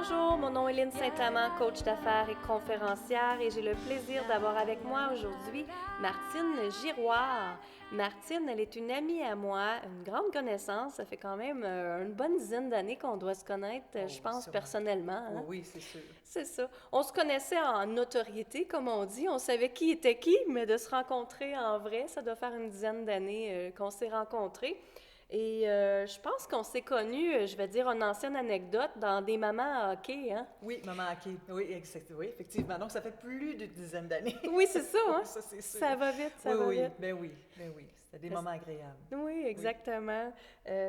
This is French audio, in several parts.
Bonjour, mon nom est Lynne Saint-Amand, coach d'affaires et conférencière, et j'ai le plaisir d'avoir avec moi aujourd'hui Martine Giroir. Martine, elle est une amie à moi, une grande connaissance. Ça fait quand même une bonne dizaine d'années qu'on doit se connaître, je pense, Sûrement. personnellement. Hein? Oui, c'est sûr. C'est ça. On se connaissait en notoriété, comme on dit. On savait qui était qui, mais de se rencontrer en vrai, ça doit faire une dizaine d'années qu'on s'est rencontrés. Et je pense qu'on s'est connus, je vais dire une ancienne anecdote, dans des mamans à hockey, hein? Oui, maman Aki. Oui, oui, effectivement. Donc, ça fait plus d'une dizaine d'années. Oui, c'est ça, Oui, hein? ça, c'est sûr. Ça va vite, ça Oui, va oui, vite. ben oui. C'était des Parce- moments agréables. Oui, Oui. exactement.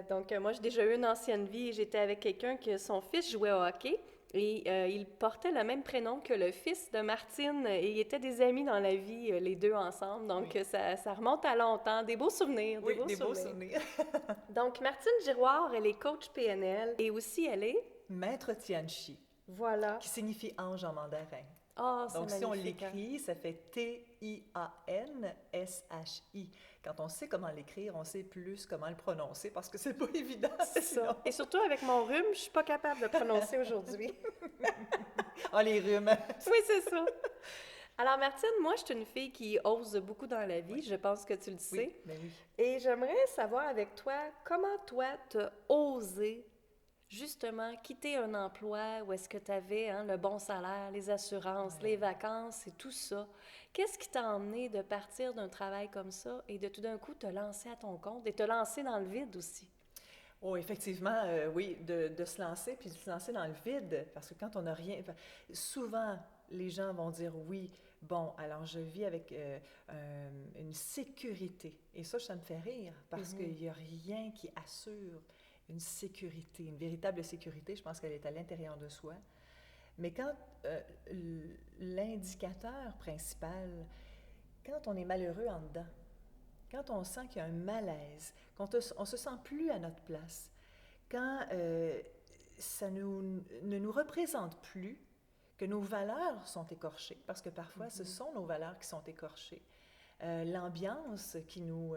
Donc, moi, j'ai déjà eu une ancienne vie et j'étais avec quelqu'un que son fils jouait au hockey et il portait le même prénom que le fils de Martine et ils étaient des amis dans la vie, les deux ensemble. Donc, Oui. ça remonte à longtemps. Des beaux souvenirs, des Oui, beaux des beaux souvenirs. souvenirs. Donc, Martine Giroir, elle est coach PNL et aussi elle est, Maître Tianchi, voilà. qui signifie ange en mandarin. Ah, c'est Donc, si on magnifique, hein? l'écrit, ça fait Tianshi. Quand on sait comment l'écrire, on sait plus comment le prononcer parce que c'est pas évident C'est sinon. ça. Et surtout avec mon rhume, je suis pas capable de prononcer aujourd'hui. Ah, les rhumes. Oui, c'est ça. Alors, Martine, moi, je suis une fille qui ose beaucoup dans la Oui, vie. Je pense que tu le oui, sais. ben oui. Et j'aimerais savoir avec toi, comment toi, t'as osé justement quitter un emploi où est-ce que tu avais le bon salaire, les assurances, les Ouais. vacances et tout ça. Qu'est-ce qui t'a emmené de partir d'un travail comme ça et de tout d'un coup te lancer à ton compte et te lancer dans le vide aussi? Oh, effectivement, oui, de se lancer, puis de se lancer dans le vide, parce que quand on n'a rien, souvent, les gens vont dire oui, bon, alors je vis avec une sécurité. Et ça me fait rire, parce qu'il Mhm. n'y a rien qui assure une sécurité, une véritable sécurité. Je pense qu'elle est à l'intérieur de soi. Mais quand l'indicateur principal, quand on est malheureux en dedans, quand on sent qu'il y a un malaise, on se sent plus à notre place, quand ça ne nous représente plus, que nos valeurs sont écorchées, parce que parfois ce Mhm. sont nos valeurs qui sont écorchées, l'ambiance qui nous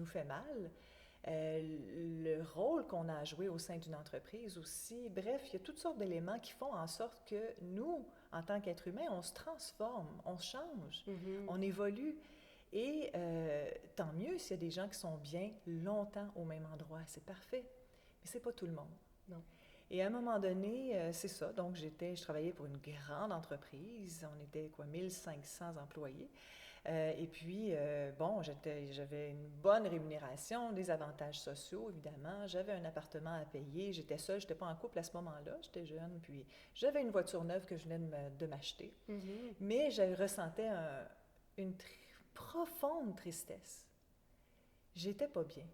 fait mal, le rôle qu'on a à jouer au sein d'une entreprise aussi. Bref, il y a toutes sortes d'éléments qui font en sorte que nous, en tant qu'êtres humains, on se transforme, on change, Mhm. on évolue. Et tant mieux s'il y a des gens qui sont bien longtemps au même endroit, c'est parfait. Mais c'est pas tout le monde. Non. Et à un moment donné, c'est ça. Donc, je travaillais pour une grande entreprise. On était, 1500 employés. Et puis, bon, j'avais une bonne rémunération, des avantages sociaux, évidemment. J'avais un appartement à payer. J'étais seule, je n'étais pas en couple à ce moment-là. J'étais jeune. Puis, j'avais une voiture neuve que je venais de m'acheter. Mhm. Mais je ressentais une profonde tristesse. J'étais pas bien.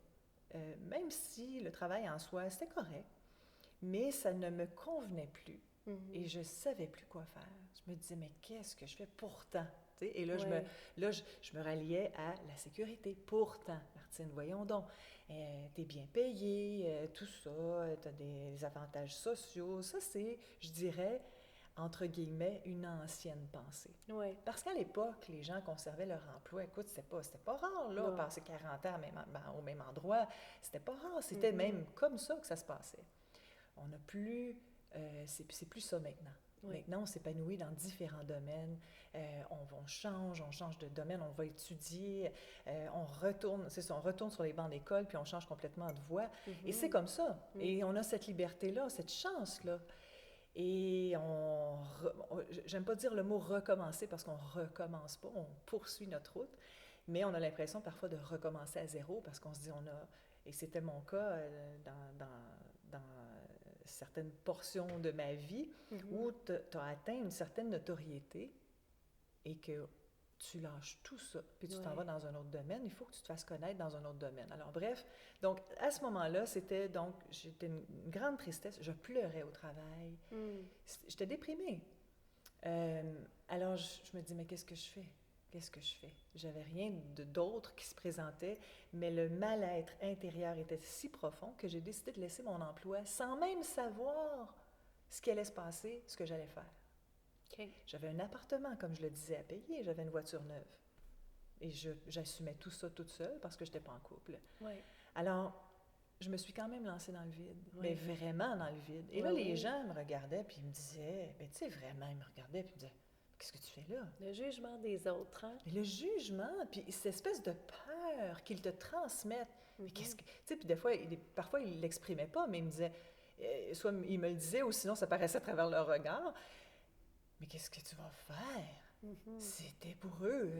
Même si le travail en soi, c'était correct, mais ça ne me convenait plus et Mhm. je savais plus quoi faire. Je me disais, mais qu'est-ce que je fais pourtant? Tu sais, et là, Ouais. je me ralliais à la sécurité. Pourtant, Martine, voyons donc, tu es bien payé, tout ça, tu as des avantages sociaux. Ça, c'est, je dirais, entre guillemets, une ancienne pensée. Ouais. Parce qu'à l'époque, les gens conservaient leur emploi. Écoute, c'était pas rare, là, Non. passer 40 ans au même endroit. C'était pas rare. C'était Mhm. même comme ça que ça se passait. On n'a plus. C'est plus ça maintenant. Ouais. Maintenant, on s'épanouit dans différents domaines. On change de domaine, on va étudier, on retourne, c'est ça, on retourne sur les bancs d'école, puis on change complètement de voie. Et c'est Mhm. comme ça. Mhm. Et on a cette liberté-là, cette chance-là. Et j'aime pas dire le mot recommencer parce qu'on recommence pas, on poursuit notre route, mais on a l'impression parfois de recommencer à zéro parce qu'on se dit et c'était mon cas dans certaines portions de ma vie Mhm. où tu as atteint une certaine notoriété et que tu lâches tout ça, puis tu t'en vas Ouais. dans un autre domaine, il faut que tu te fasses connaître dans un autre domaine. Alors bref, donc à ce moment-là, j'étais une grande tristesse, je pleurais au travail, Mhm. j'étais déprimée. Alors je me dis, mais qu'est-ce que je fais? Qu'est-ce que je fais? J'avais rien d'autre qui se présentait, mais le mal-être intérieur était si profond que j'ai décidé de laisser mon emploi sans même savoir ce qui allait se passer, ce que j'allais faire. OK. J'avais un appartement, comme je le disais, à payer, j'avais une voiture neuve. Et j'assumais tout ça toute seule parce que je n'étais pas en couple. Ouais. Alors, je me suis quand même lancée dans le vide, Oui. mais vraiment dans le vide. Et Oui, là, les oui. gens me regardaient, puis ils me disaient, mais tu sais, vraiment, ils me regardaient, puis ils me disaient, qu'est-ce que tu fais là? Le jugement des autres, hein? Et le jugement, puis cette espèce de peur qu'ils te transmettent. Mais qu'est-ce que. Tu sais, puis des fois, parfois, ils ne l'exprimaient pas, mais ils me disaient, soit ils me le disaient, ou sinon, ça paraissait à travers leur regard. Mais qu'est-ce que tu vas faire? C'était pour eux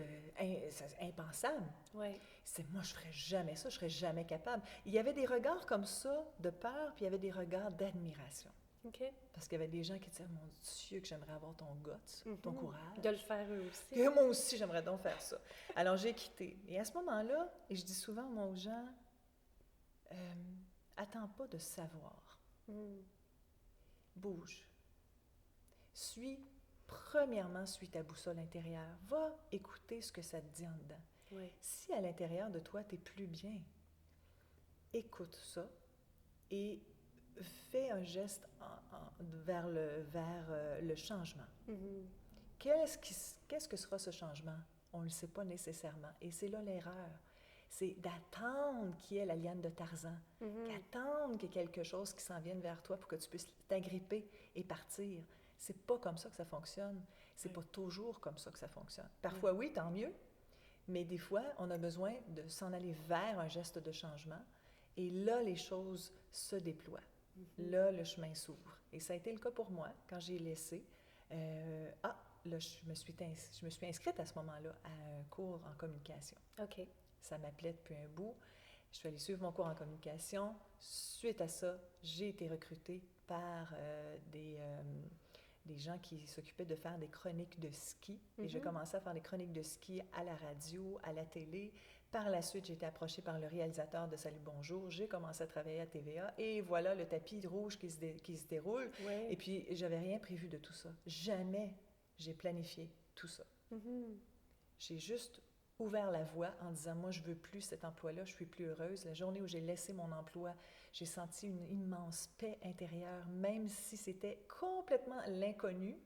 impensable. Oui. C'est moi, je ferais jamais ça, je serais jamais capable. Il y avait des regards comme ça de peur, puis il y avait des regards d'admiration. OK. Parce qu'il y avait des gens qui disaient, mon Dieu, que j'aimerais avoir ton guts, ton courage. De le faire eux aussi. Que moi aussi, j'aimerais donc faire ça. Alors, j'ai quitté. Et à ce moment-là, et je dis souvent moi, aux gens, attends pas de savoir. Bouge. Premièrement, suis ta boussole intérieure. Va écouter ce que ça te dit en dedans. Oui. Si à l'intérieur de toi, tu n'es plus bien, écoute ça et fais un geste vers le changement. Qu'est-ce que sera ce changement? On ne le sait pas nécessairement. Et c'est là l'erreur. C'est d'attendre qu'il y ait la liane de Tarzan, d'attendre qu'il y ait quelque chose qui s'en vienne vers toi pour que tu puisses t'agripper et partir. C'est pas comme ça que ça fonctionne. C'est pas toujours comme ça que ça fonctionne. Parfois, oui, tant mieux, mais des fois, on a besoin de s'en aller vers un geste de changement et là, les choses se déploient. Là, le chemin s'ouvre. Et ça a été le cas pour moi quand j'ai laissé. Là, je me suis inscrite à ce moment-là à un cours en communication. OK. Ça m'appelait depuis un bout. Je suis allée suivre mon cours en communication. Suite à ça, j'ai été recrutée par des gens qui s'occupaient de faire des chroniques de ski. Et j'ai commencé à faire des chroniques de ski à la radio, à la télé. Par la suite, j'ai été approchée par le réalisateur de Salut Bonjour. J'ai commencé à travailler à TVA. Et voilà le tapis rouge qui se déroule. Ouais. Et puis, j'avais rien prévu de tout ça. Jamais j'ai planifié tout ça. J'ai juste ouvert la voie en disant, moi, je veux plus cet emploi-là, je suis plus heureuse. La journée où j'ai laissé mon emploi, j'ai senti une immense paix intérieure, même si c'était complètement l'inconnu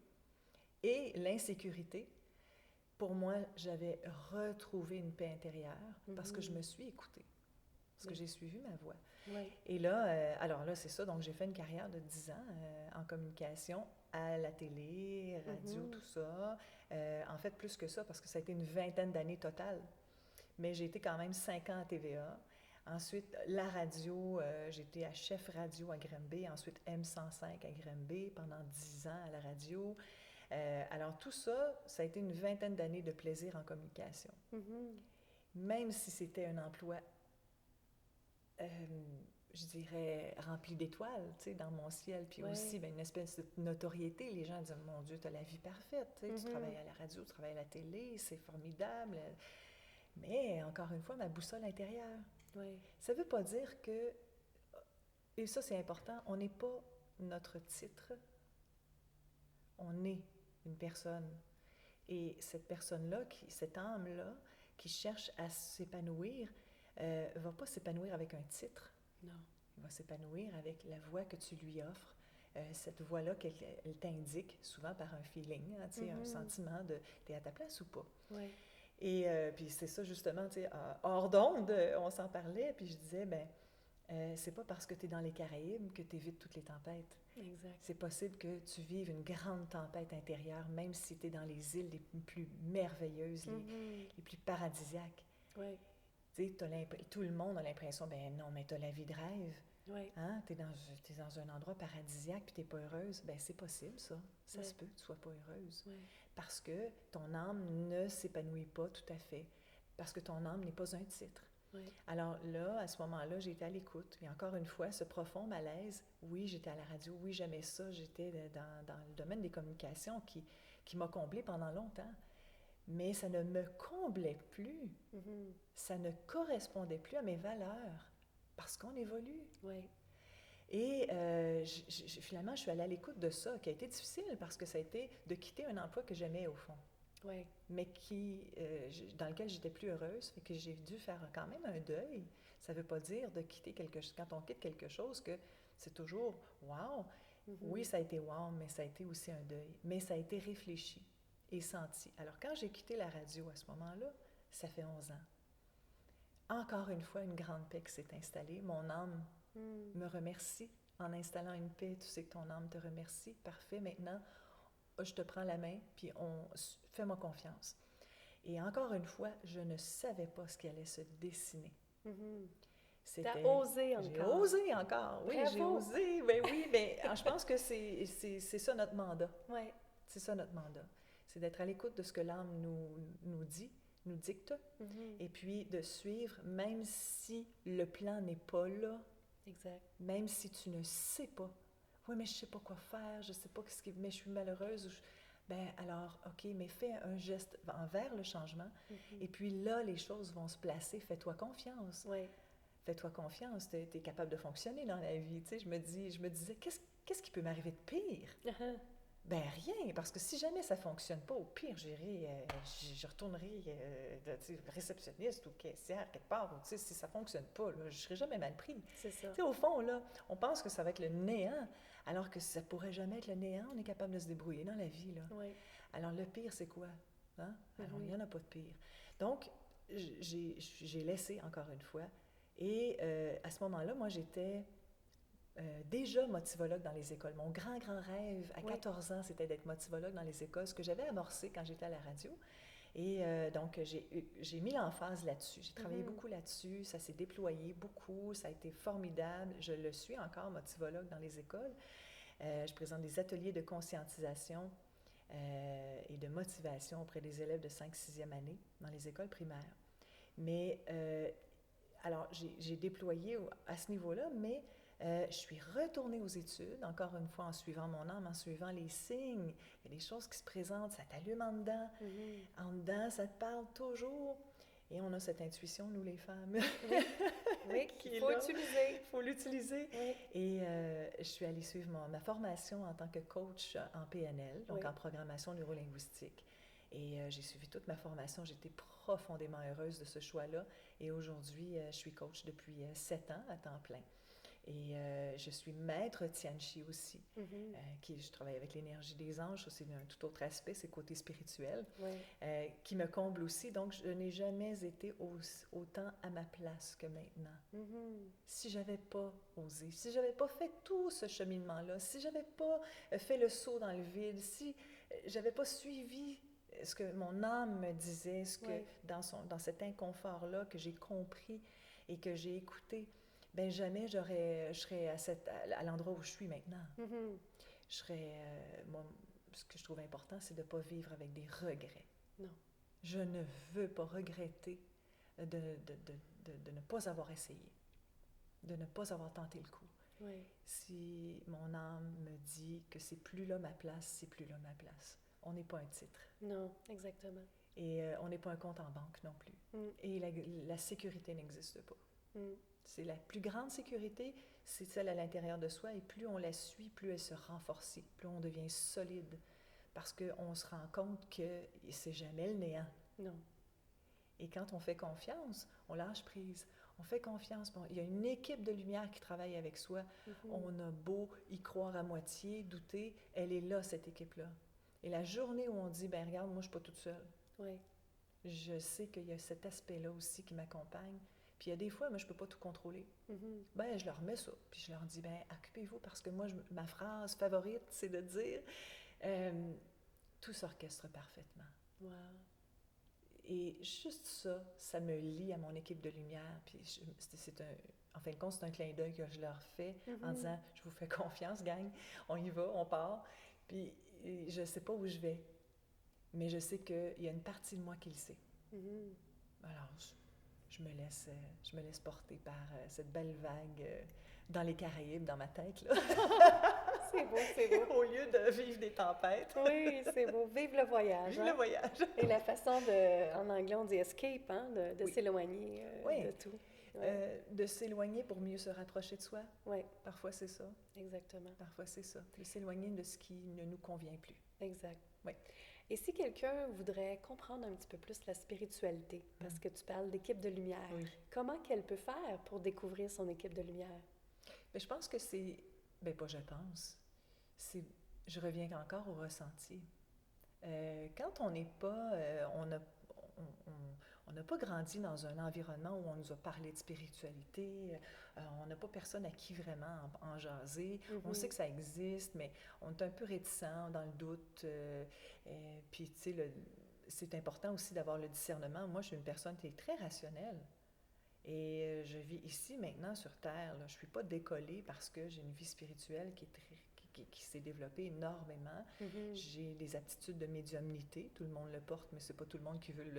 et l'insécurité. Pour moi, j'avais retrouvé une paix intérieure parce que je me suis écoutée, parce que j'ai suivi ma voix. Et là, alors là, c'est ça, donc j'ai fait une carrière de 10 ans en communication, à la télé, radio, tout ça. En fait, plus que ça, parce que ça a été une vingtaine d'années totales. Mais j'ai été quand même 5 ans à TVA. Ensuite, la radio, j'étais à chef radio à Granby. Ensuite, M105 à Granby pendant 10 ans à la radio. Alors tout ça, ça a été une vingtaine d'années de plaisir en communication. Même si c'était un emploi, je dirais, rempli d'étoiles, tu sais, dans mon ciel, puis aussi une espèce de notoriété. Les gens disent, mon Dieu, tu as la vie parfaite, tu sais, tu travailles à la radio, tu travailles à la télé, c'est formidable. Mais, encore une fois, ma boussole intérieure. Ça ne veut pas dire que, et ça c'est important, on n'est pas notre titre, on est une personne. Et cette personne-là, cette âme-là, qui cherche à s'épanouir, ne va pas s'épanouir avec un titre. Non. Il va s'épanouir avec la voix que tu lui offres, cette voix-là qu'elle t'indique, souvent par un feeling, hein, un sentiment de t'es à ta place ou pas. Et puis c'est ça justement, hors d'onde, on s'en parlait, puis je disais, c'est pas parce que tu es dans les Caraïbes que tu évites toutes les tempêtes. Exact. C'est possible que tu vives une grande tempête intérieure, même si tu es dans les îles les plus merveilleuses, les plus paradisiaques. Tout le monde a l'impression, non, mais tu as la vie de rêve. Hein? Tu es dans un endroit paradisiaque puis tu n'es pas heureuse. C'est possible, ça. Ça se peut que tu ne sois pas heureuse. Parce que ton âme ne s'épanouit pas tout à fait. Parce que ton âme n'est pas un titre. Alors là, à ce moment-là, j'ai été à l'écoute. Et encore une fois, ce profond malaise, oui, j'étais à la radio, oui, j'aimais ça, j'étais dans le domaine des communications qui m'a comblée pendant longtemps. Mais ça ne me comblait plus. Ça ne correspondait plus à mes valeurs parce qu'on évolue. Et finalement, je suis allée à l'écoute de ça, qui a été difficile parce que ça a été de quitter un emploi que j'aimais au fond. Mais dans lequel j'étais plus heureuse, et que j'ai dû faire quand même un deuil. Ça ne veut pas dire de quitter quelque chose. Quand on quitte quelque chose, que c'est toujours « wow ». Oui, ça a été « wow », mais ça a été aussi un deuil. Mais ça a été réfléchi et senti. Alors, quand j'ai quitté la radio à ce moment-là, ça fait 11 ans. Encore une fois, une grande paix qui s'est installée. Mon âme Me remercie en installant une paix. Tu sais que ton âme te remercie. Parfait. Maintenant, je te prends la main, puis fais-moi confiance. Et encore une fois, je ne savais pas ce qui allait se dessiner. T'as osé encore. J'ai osé encore, oui, Bravo. j'ai osé. Ben oui, mais je pense que c'est ça notre mandat. Ouais. C'est ça notre mandat. C'est d'être à l'écoute de ce que l'âme nous dit, nous dicte, et puis de suivre, même si le plan n'est pas là. Exact. Même si tu ne sais pas. Oui, mais je ne sais pas quoi faire, je ne sais pas ce qui... mais je suis malheureuse. Ben alors, OK, mais fais un geste envers le changement. Et puis là, les choses vont se placer. Fais-toi confiance. Oui. Fais-toi confiance. Tu es capable de fonctionner dans la vie. Tu sais, je me disais, qu'est-ce qui peut m'arriver de pire? Ben rien, parce que si jamais ça ne fonctionne pas, au pire, je retournerai réceptionniste ou caissière quelque part. Si ça ne fonctionne pas, là, je ne serai jamais mal pris. C'est ça. Au fond, là, on pense que ça va être le néant, alors que ça ne pourrait jamais être le néant. On est capable de se débrouiller dans la vie. Là. Oui. Alors, le pire, c'est quoi? Hein? Alors, il n'y en a pas de pire. Donc, j'ai laissé encore une fois. Et à ce moment-là, moi, j'étais... déjà motivologue dans les écoles. Mon grand rêve à 14 ans, c'était d'être motivologue dans les écoles, ce que j'avais amorcé quand j'étais à la radio. Et donc, j'ai mis l'emphase là-dessus. J'ai travaillé beaucoup là-dessus. Ça s'est déployé beaucoup. Ça a été formidable. Je le suis encore, motivologue dans les écoles. Je présente des ateliers de conscientisation et de motivation auprès des élèves de 5e-6e année dans les écoles primaires. Mais, alors, j'ai déployé à ce niveau-là, mais je suis retournée aux études, encore une fois en suivant mon âme, en suivant les signes. Il y a des choses qui se présentent, ça t'allume en dedans. En dedans, ça te parle toujours. Et on a cette intuition, nous les femmes. Oui, qu'il faut utiliser. Il faut l'utiliser. Oui. Et je suis allée suivre ma formation en tant que coach en PNL, donc en programmation neurolinguistique. Et j'ai suivi toute ma formation. J'étais profondément heureuse de ce choix-là. Et aujourd'hui, je suis coach depuis 7 ans à temps plein. Et je suis maître Tianchi aussi, je travaille avec l'énergie des anges, c'est un tout autre aspect, c'est le côté spirituel, qui me comble aussi. Donc, je n'ai jamais été autant à ma place que maintenant. Si je n'avais pas osé, si je n'avais pas fait tout ce cheminement-là, si je n'avais pas fait le saut dans le vide, si je n'avais pas suivi ce que mon âme me disait, dans cet inconfort-là que j'ai compris et que j'ai écouté, ben jamais je serais à l'endroit où je suis maintenant. Je serais... moi, ce que je trouve important, c'est de ne pas vivre avec des regrets. Non. Je ne veux pas regretter de ne pas avoir essayé, de ne pas avoir tenté le coup. Oui. Si mon âme me dit que c'est plus là ma place, c'est plus là ma place. On n'est pas un titre. Non, exactement. Et on n'est pas un compte en banque non plus. Et la sécurité n'existe pas. C'est la plus grande sécurité, c'est celle à l'intérieur de soi, et plus on la suit, plus elle se renforce, plus on devient solide, parce qu'on se rend compte que c'est jamais le néant. Non. Et quand on fait confiance, on lâche prise, on fait confiance. Bon, il y a une équipe de lumière qui travaille avec soi. On a beau y croire à moitié, douter, elle est là, cette équipe-là. Et la journée où on dit, ben regarde, moi je ne suis pas toute seule. Oui. Je sais qu'il y a cet aspect-là aussi qui m'accompagne. Puis il y a des fois, moi, je ne peux pas tout contrôler. Ben, je leur mets ça. Puis je leur dis, ben, occupez-vous, parce que moi, ma phrase favorite, c'est de dire tout s'orchestre parfaitement. Wow. Et juste ça, ça me lie à mon équipe de lumière. Puis en fin de compte, c'est un clin d'œil que je leur fais en disant, je vous fais confiance, gang, on y va, on part. Puis je ne sais pas où je vais, mais je sais qu'il y a une partie de moi qui le sait. Alors, je me laisse porter par cette belle vague dans les Caraïbes, dans ma tête. Là. C'est beau, c'est beau. Au lieu de vivre des tempêtes. Oui, c'est beau. Vive le voyage. Vive le voyage. Et la façon en anglais, on dit escape, hein, de s'éloigner de tout. De s'éloigner pour mieux se rapprocher de soi. Oui. Parfois, c'est ça. Exactement. Parfois, c'est ça. De s'éloigner de ce qui ne nous convient plus. Exact. Oui. Et si quelqu'un voudrait comprendre un petit peu plus la spiritualité, parce que tu parles d'équipe de lumière, comment qu'elle peut faire pour découvrir son équipe de lumière? Bien, je pense que c'est... Bien, pas je pense. Je reviens encore au ressenti. Quand on n'est pas... on n'a pas grandi dans un environnement où on nous a parlé de spiritualité, on n'a pas personne à qui vraiment en jaser. On sait que ça existe, mais on est un peu réticent, dans le doute. Puis, tu sais, c'est important aussi d'avoir le discernement. Moi, je suis une personne qui est très rationnelle. Et je vis ici maintenant sur Terre. Là. Je ne suis pas décollée parce que j'ai une vie spirituelle qui s'est développée énormément. J'ai des aptitudes de médiumnité. Tout le monde le porte, mais ce n'est pas tout le monde qui veut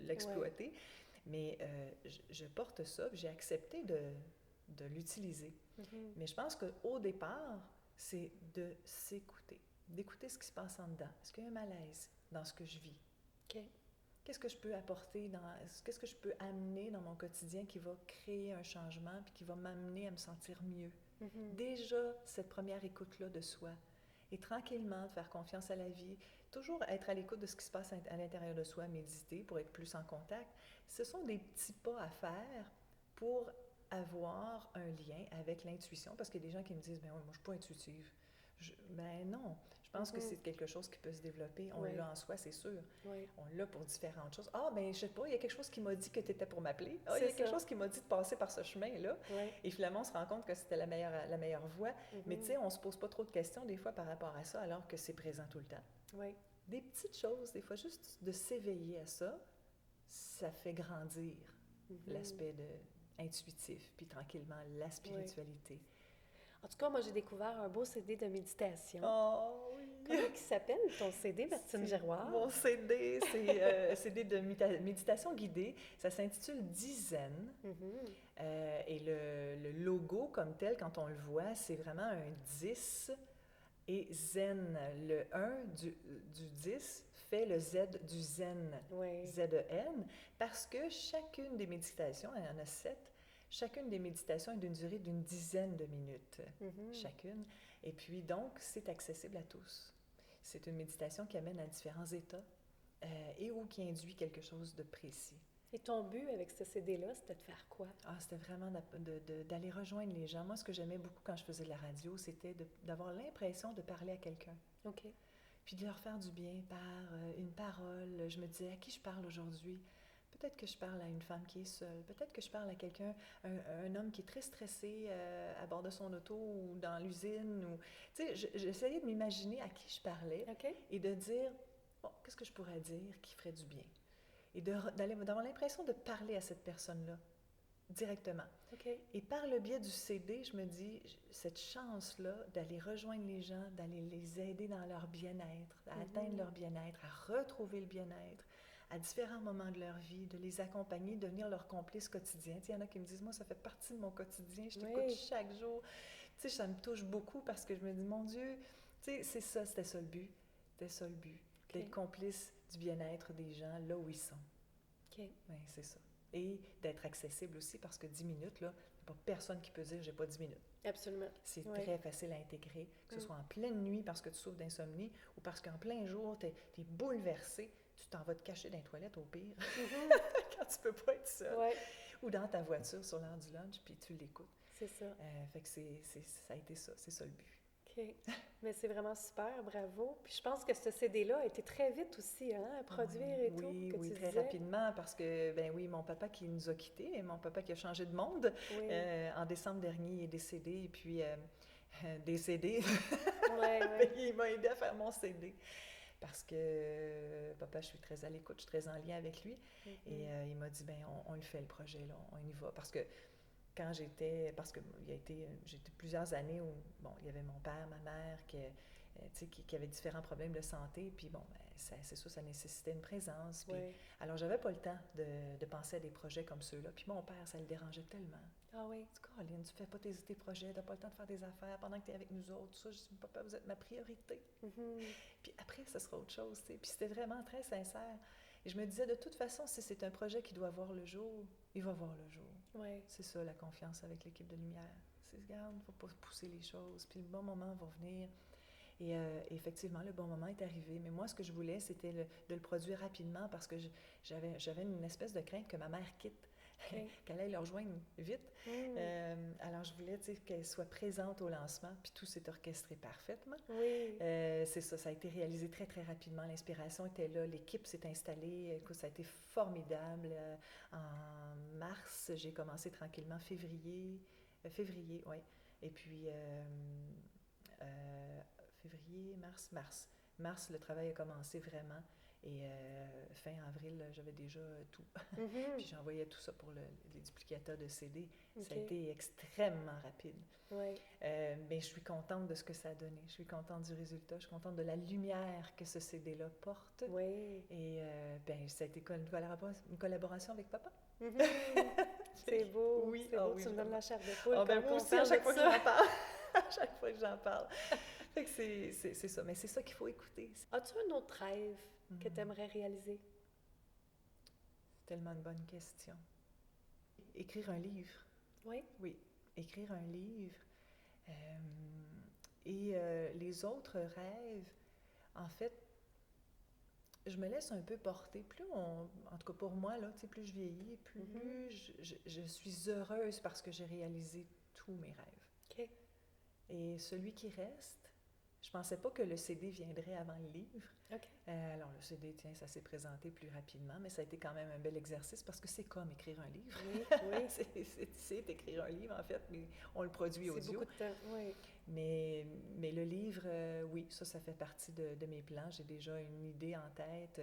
l'exploiter. Ouais. Mais je porte ça, j'ai accepté de l'utiliser. Mais je pense qu'au départ, c'est de s'écouter, d'écouter ce qui se passe en dedans. Est-ce qu'il y a un malaise dans ce que je vis? OK. Qu'est-ce que je peux apporter, qu'est-ce que je peux amener dans mon quotidien qui va créer un changement puis qui va m'amener à me sentir mieux? Déjà, cette première écoute-là de soi. Et tranquillement, de faire confiance à la vie, toujours être à l'écoute de ce qui se passe à l'intérieur de soi, méditer pour être plus en contact. Ce sont des petits pas à faire pour avoir un lien avec l'intuition. Parce qu'il y a des gens qui me disent, ben oui, moi je ne suis pas intuitive. Ben non, je pense que c'est quelque chose qui peut se développer. On l'a en soi, c'est sûr. On l'a pour différentes choses. Ah, ben je sais pas, il y a quelque chose qui m'a dit que tu étais pour m'appeler. Ah, il y a quelque chose qui m'a dit de passer par ce chemin-là. Et finalement, on se rend compte que c'était la meilleure voie. Mais tu sais, on se pose pas trop de questions des fois par rapport à ça, alors que c'est présent tout le temps. Des petites choses, des fois, juste de s'éveiller à ça, ça fait grandir l'aspect intuitif, puis tranquillement, la spiritualité. En tout cas, moi, j'ai découvert un beau CD de méditation. Oh oui! Comment il s'appelle, ton CD, Martine Giroir? Mon CD, c'est CD de méditation guidée. Ça s'intitule Dizaine. Et le logo comme tel, quand on le voit, c'est vraiment un 10 et zen. Le 1 du 10 fait le Z du zen, Z-E-N, parce que chacune des méditations, il y en a 7, chacune des méditations est d'une durée d'une dizaine de minutes, chacune. Et puis, donc, c'est accessible à tous. C'est une méditation qui amène à différents états et ou qui induit quelque chose de précis. Et ton but avec ce CD-là, c'était de faire quoi? Ah, c'était vraiment d'aller rejoindre les gens. Moi, ce que j'aimais beaucoup quand je faisais de la radio, c'était d'avoir l'impression de parler à quelqu'un. OK. Puis de leur faire du bien par une parole. Je me disais, à qui je parle aujourd'hui? Peut-être que je parle à une femme qui est seule. Peut-être que je parle à quelqu'un, un homme qui est très stressé à bord de son auto ou dans l'usine. Ou... Tu sais, j'essayais de m'imaginer à qui je parlais et de dire, bon, qu'est-ce que je pourrais dire qui ferait du bien? Et d'avoir l'impression de parler à cette personne-là directement. Et par le biais du CD, je me dis, cette chance-là d'aller rejoindre les gens, d'aller les aider dans leur bien-être, à atteindre leur bien-être, à retrouver le bien-être, à différents moments de leur vie, de les accompagner, devenir leur complice quotidien. Il y en a qui me disent, moi, ça fait partie de mon quotidien, je t'écoute chaque jour. Tu sais, ça me touche beaucoup parce que je me dis, mon Dieu, tu sais, c'était ça le but. C'était ça le but, d'être complice du bien-être des gens là où ils sont. Oui, c'est ça. Et d'être accessible aussi parce que 10 minutes, là, il n'y a pas personne qui peut dire, j'ai pas 10 minutes. Absolument. C'est très facile à intégrer, que ce soit en pleine nuit parce que tu souffres d'insomnie ou parce qu'en plein jour, tu es bouleversé. Tu t'en vas te cacher dans les toilettes au pire, quand tu peux pas être seul. Ou dans ta voiture sur l'heure du lunch, puis tu l'écoutes. C'est ça. Fait que ça a été ça, c'est ça le but. OK. Mais c'est vraiment super, bravo. Puis je pense que ce CD-là a été très vite aussi, hein, à produire et tout. Oui, très rapidement, parce que, ben oui, mon papa qui nous a quittés, mon papa qui a changé de monde, en décembre dernier, il est décédé, et puis décédé, il m'a aidé à faire mon CD. Parce que papa, je suis très à l'écoute, je suis très en lien avec lui. Et il m'a dit, ben on le fait le projet, là, on y va. Parce que parce que j'étais plusieurs années où, bon, il y avait mon père, ma mère, qui avaient différents problèmes de santé, puis bon, ben, c'est sûr, ça nécessitait une présence. Puis, alors, j'avais pas le temps de penser à des projets comme ceux-là. Puis mon père, ça le dérangeait tellement. Ah oui? Tu dis, Caroline, tu fais pas tes projets, t'as pas le temps de faire des affaires pendant que tu es avec nous autres. Ça, je dis, papa, vous êtes ma priorité. Puis après, ce sera autre chose, tu sais. Puis c'était vraiment très sincère. Et je me disais, de toute façon, si c'est un projet qui doit voir le jour, il va voir le jour. C'est ça, la confiance avec l'équipe de Lumière. C'est, regarde, il ne faut pas pousser les choses, puis le bon moment va venir. Et effectivement, le bon moment est arrivé. Mais moi, ce que je voulais, c'était de le produire rapidement parce que j'avais une espèce de crainte que ma mère quitte OK. qu'elle aille le rejoindre vite. Mm. Alors, je voulais, tu sais, qu'elle soit présente au lancement, puis tout s'est orchestré parfaitement. Oui. C'est ça, ça a été réalisé très, très rapidement. L'inspiration était là, l'équipe s'est installée. Écoute, ça a été formidable. En mars, j'ai commencé tranquillement, février, oui. Et puis, février, mars. Mars, le travail a commencé vraiment. Et fin avril, j'avais déjà tout. Mhm. Puis j'envoyais tout ça pour les duplicateurs de CD. Ça a OK. été extrêmement rapide. Oui. Mais je suis contente de ce que ça a donné. Je suis contente du résultat. Je suis contente de la lumière que ce CD-là porte. Oui. Et ben, ça a été une collaboration avec papa. Mhm. C'est beau. Oui, C'est ah beau. oui, Tu me donnes vraiment. la chair de poule Ah ben quand moi on aussi, à parle chaque de fois que ça. j'en parle. À chaque fois que j'en parle. Fait que c'est ça. Mais c'est ça qu'il faut écouter. As-tu un autre rêve que Mhm. tu aimerais réaliser? C'est tellement une bonne question. Écrire un livre. Oui. Oui, écrire un livre. Les autres rêves, en fait, je me laisse un peu porter. En tout cas pour moi, là, tu sais, plus je vieillis, plus Mhm. je suis heureuse parce que j'ai réalisé tous mes rêves. OK. Et celui qui reste, je pensais pas que le CD viendrait avant le livre. OK. Alors le CD, tiens, ça s'est présenté plus rapidement, mais ça a été quand même un bel exercice parce que c'est comme écrire un livre. Oui, oui. C'est écrire un livre, en fait, mais on le produit C'est audio. beaucoup de temps. Oui. Mais le livre, oui, ça fait partie de mes plans. J'ai déjà une idée en tête.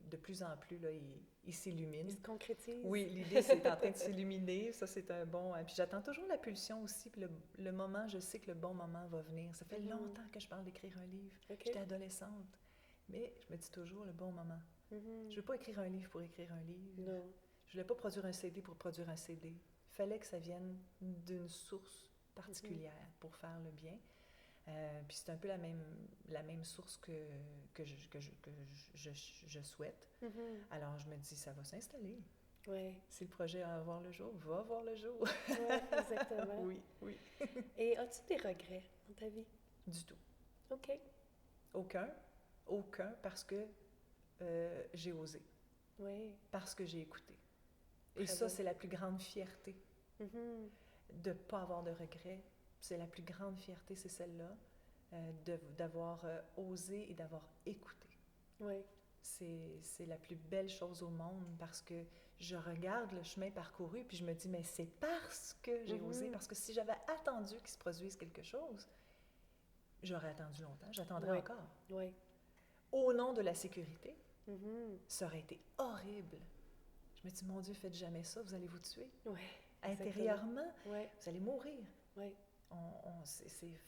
De plus en plus, là, il Il s'illumine. se concrétise. Oui, l'idée, c'est en train de s'illuminer. Ça, c'est un bon... Puis j'attends toujours la pulsion aussi. Puis le moment, je sais que le bon moment va venir. Ça fait Mhm. longtemps que je parle d'écrire un livre. OK. J'étais adolescente. Mais je me dis toujours le bon moment. Mhm. Je veux pas écrire un livre pour écrire un livre. Non. Je voulais pas produire un CD pour produire un CD. Il fallait que ça vienne d'une source particulière pour faire le bien. Puis c'est un peu la même source que je souhaite. Mhm. Alors je me dis, ça va s'installer. Oui. Si le projet va voir le jour, va voir le jour. Oui, exactement. Oui, oui. Et as-tu des regrets dans ta vie? Du tout. OK. Aucun, parce que j'ai osé, Oui. parce que j'ai écouté. Et Très ça, beau. c'est la plus grande fierté. Mhm. De ne pas avoir de regrets, c'est la plus grande fierté, c'est celle-là, d'avoir osé et d'avoir écouté. Oui. C'est la plus belle chose au monde parce que je regarde le chemin parcouru puis je me dis, mais c'est parce que j'ai osé, Mhm. parce que si j'avais attendu qu'il se produise quelque chose, j'aurais attendu longtemps, j'attendrais Oui. encore. Oui. Au nom de la sécurité, Mhm. ça aurait été horrible. Je me dis, mon Dieu, faites jamais ça, vous allez vous tuer. Oui. Intérieurement, Oui. vous allez mourir. Oui.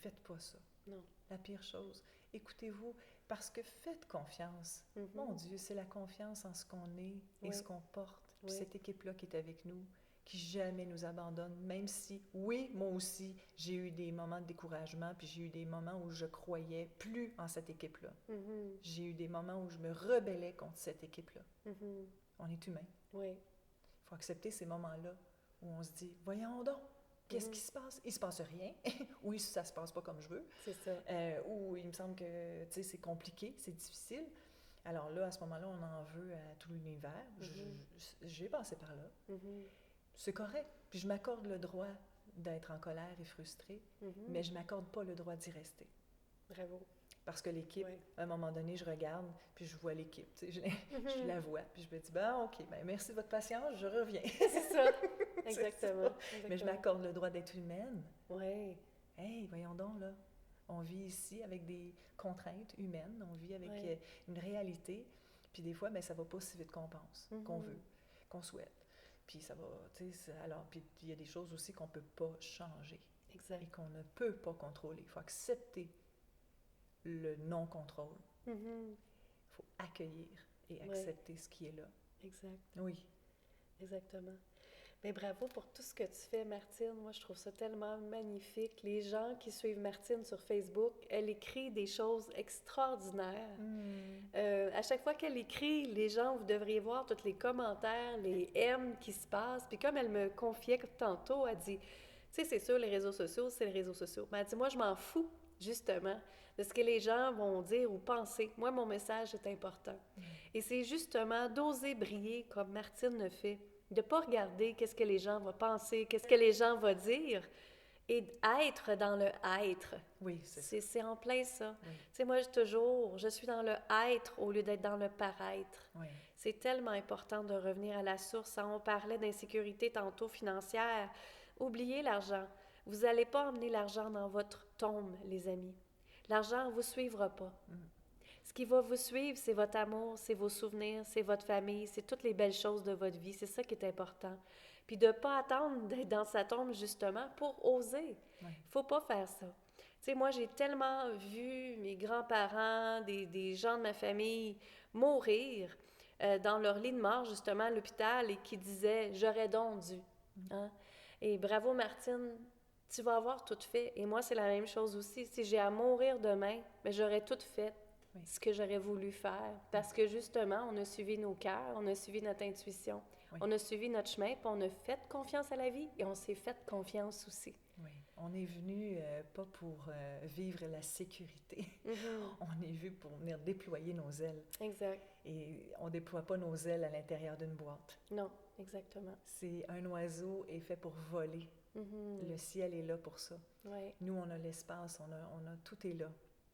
Faites pas ça. Non. La pire chose. Écoutez-vous, parce que faites confiance. Mhm. Mon Dieu, c'est la confiance en ce qu'on est et Oui. ce qu'on porte. Puis Oui. cette équipe-là qui est avec nous, qui jamais nous abandonne, même si, oui, moi aussi, j'ai eu des moments de découragement, puis j'ai eu des moments où je croyais plus en cette équipe-là. Mhm. J'ai eu des moments où je me rebellais contre cette équipe-là. Mhm. On est humain. Oui. Il faut accepter ces moments-là où on se dit, voyons donc, qu'est-ce qui se passe? Il se passe rien. Oui, ça se passe pas comme je veux. C'est ça. Ou il me semble que c'est compliqué, c'est difficile. Alors là, à ce moment-là, on en veut à tout l'univers. J'ai passé par là. Mhm. C'est correct. Puis je m'accorde le droit d'être en colère et frustrée, Mhm. mais je m'accorde pas le droit d'y rester. Bravo. Parce que l'équipe, Oui. à un moment donné, je regarde, puis je vois l'équipe. Je Mhm. la vois, puis je me dis, ben OK, ben, merci de votre patience, je reviens. C'est ça. C'est Exactement. ça. Mais je m'accorde le droit d'être humaine. Oui. Hey, voyons donc, là. On vit ici avec des contraintes humaines, on vit avec Ouais. une réalité, puis des fois, ben, ça va pas si vite qu'on pense, qu'on Mhm. veut, qu'on souhaite. Puis ça va, tu sais, alors, puis il y a des choses aussi qu'on peut pas changer et Exact. qu'on ne peut pas contrôler. Il faut accepter le non-contrôle. Mhm. Il faut accueillir et Ouais. accepter ce qui est là. Exact. Oui. Exactement. Mais bravo pour tout ce que tu fais, Martine. Moi, je trouve ça tellement magnifique. Les gens qui suivent Martine sur Facebook, elle écrit des choses extraordinaires. À chaque fois qu'elle écrit, les gens, vous devriez voir tous les commentaires, les M qui se passent. Puis comme elle me confiait tantôt, elle dit, tu sais, c'est sûr, les réseaux sociaux, c'est les réseaux sociaux. Mais elle dit, moi, je m'en fous, justement, de ce que les gens vont dire ou penser. Moi, mon message est important. Et c'est justement d'oser briller comme Martine le fait. De ne pas regarder qu'est-ce que les gens vont penser, qu'est-ce que les gens vont dire, et être dans le être. Oui, c'est ça. C'est en plein ça. Oui. Tu sais, moi, je suis dans le être au lieu d'être dans le paraître. Oui. C'est tellement important de revenir à la source. On parlait d'insécurité tantôt financière. Oubliez l'argent. Vous n'allez pas emmener l'argent dans votre tombe, les amis. L'argent ne vous suivra pas. Ce qui va vous suivre, c'est votre amour, c'est vos souvenirs, c'est votre famille, c'est toutes les belles choses de votre vie. C'est ça qui est important. Puis de ne pas attendre d'être dans sa tombe, justement, pour oser. Il ne faut pas faire ça. Tu sais, moi, j'ai tellement vu mes grands-parents, des gens de ma famille mourir dans leur lit de mort, justement, à l'hôpital, et qui disaient « j'aurais donc dû ». Hein? Et bravo, Martine, tu vas avoir tout fait. Et moi, c'est la même chose aussi. Si j'ai à mourir demain, bien, j'aurais tout fait. Oui. Ce que j'aurais voulu faire. Parce que justement, on a suivi nos cœurs, on a suivi notre intuition, Oui. on a suivi notre chemin, puis on a fait confiance à la vie et on s'est fait confiance aussi. Oui. On est venu pas pour vivre la sécurité. On est venu pour venir déployer nos ailes. Exact. Et on ne déploie pas nos ailes à l'intérieur d'une boîte. Non, exactement. C'est un oiseau est fait pour voler. Le ciel est là pour ça. Ouais. Nous, on a l'espace, on a tout est là.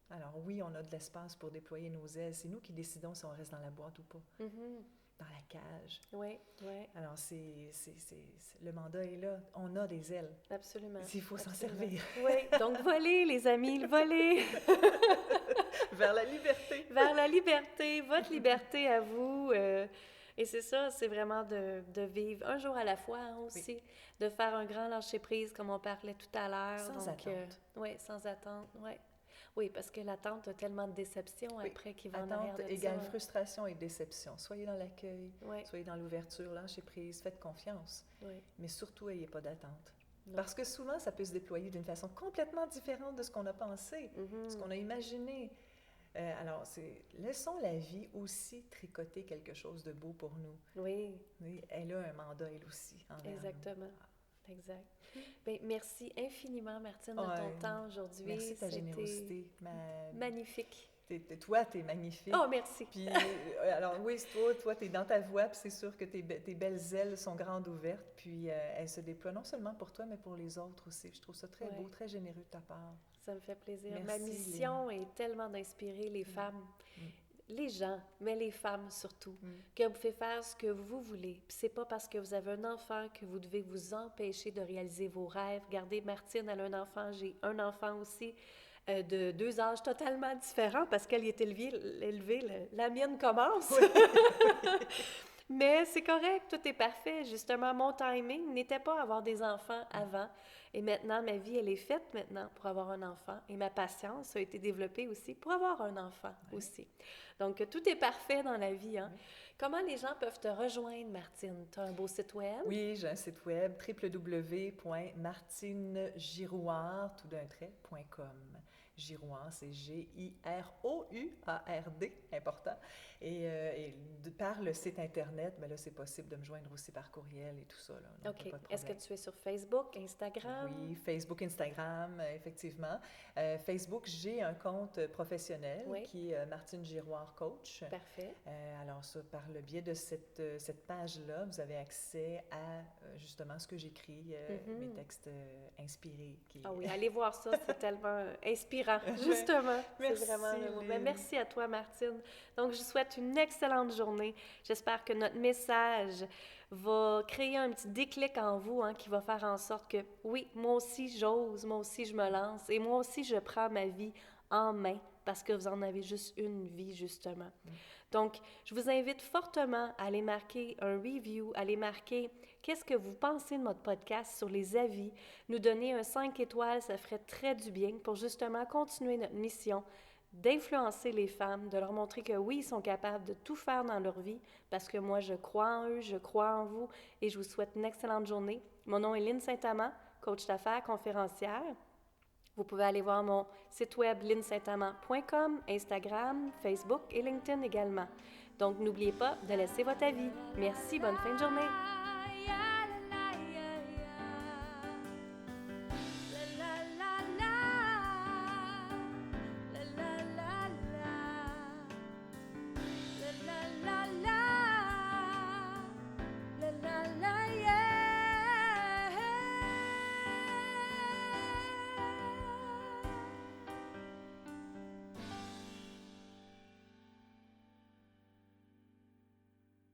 Alors oui, on a de l'espace pour déployer nos ailes. C'est nous qui décidons si on reste dans la boîte ou pas, dans la cage. Oui, oui. Alors, le mandat est là. On a des ailes. Absolument. Il faut s'en Absolument. servir. Oui, donc volez, les amis, volez Vers la liberté. vers la liberté, votre liberté à vous. Et c'est ça, c'est vraiment de vivre un jour à la fois hein, aussi, Oui. de faire un grand lâcher-prise comme on parlait tout à l'heure. Sans attente. Oui, sans attente, oui. Oui, parce que l'attente a tellement de déceptions après qui vont en arrière Attente de égale ça. frustration et déception. Soyez dans l'accueil, Oui, soyez dans l'ouverture, lâchez prise, faites confiance. oui. Mais surtout, n'ayez pas d'attente. Non. Parce que souvent, ça peut se déployer d'une façon complètement différente de ce qu'on a pensé, Mhm. ce qu'on a imaginé. Alors, laissons la vie aussi tricoter quelque chose de beau pour nous. Oui, Oui, elle a un mandat, elle aussi, envers nous. exactement. Exact. Bien, merci infiniment, Martine, de Ouais. ton temps aujourd'hui. Merci de ta C'était générosité. magnifique. Toi, t'es magnifique. Oh, merci. Puis, alors oui, toi, t'es dans ta voie, puis c'est sûr que tes belles ailes sont grandes ouvertes, puis elles se déploient non seulement pour toi, mais pour les autres aussi. Je trouve ça très beau, très généreux de ta part. Ça me fait plaisir. Merci, Ma mission est tellement d'inspirer les femmes, les gens, mais les femmes surtout, que vous pouvez faire ce que vous voulez. Puis c'est pas parce que vous avez un enfant que vous devez vous empêcher de réaliser vos rêves. Regardez, Martine, elle a un enfant, j'ai un enfant aussi. De 2 âges totalement différents parce qu'elle y est élevée, la mienne commence. Mais c'est correct, tout est parfait. Justement, mon timing n'était pas avoir des enfants avant. Et maintenant, ma vie, elle est faite maintenant pour avoir un enfant. Et ma patience a été développée aussi pour avoir un enfant aussi. Donc, tout est parfait dans la vie. Hein? Comment les gens peuvent te rejoindre, Martine? Tu as un beau site web? Oui, j'ai un site web, www.martinegirouard.com. Girouard, c'est Girouard, important. Et par le site Internet, bien là, c'est possible de me joindre aussi par courriel et tout ça. Là, donc, OK. pas de Est-ce que problème. tu es sur Facebook, Instagram? Oui, Facebook, Instagram, effectivement. Facebook, j'ai un compte professionnel qui est Martine Girouard Coach. Parfait. Alors ça, par le biais de cette page-là, vous avez accès à justement ce que j'écris, mes textes inspirés. Ah oui, allez voir ça, c'est tellement inspirant, justement. Merci, C'est vraiment le mot. Lynn. Merci à toi, Martine. Donc, je vous souhaite une excellente journée. J'espère que notre message va créer un petit déclic en vous qui va faire en sorte que, oui, moi aussi, j'ose, moi aussi, je me lance et moi aussi, je prends ma vie en main parce que vous en avez juste une vie, justement. Donc, je vous invite fortement à aller marquer un review, à aller marquer qu'est-ce que vous pensez de notre podcast sur les avis, nous donner un 5 étoiles, ça ferait très du bien pour justement continuer notre mission d'influencer les femmes, de leur montrer que oui, ils sont capables de tout faire dans leur vie parce que moi, je crois en eux, je crois en vous et je vous souhaite une excellente journée. Mon nom est Lynne Saint-Amand, coach d'affaires, conférencière. Vous pouvez aller voir mon site web lynnesaintamand.com, Instagram, Facebook et LinkedIn également. Donc, n'oubliez pas de laisser votre avis. Merci, bonne fin de journée!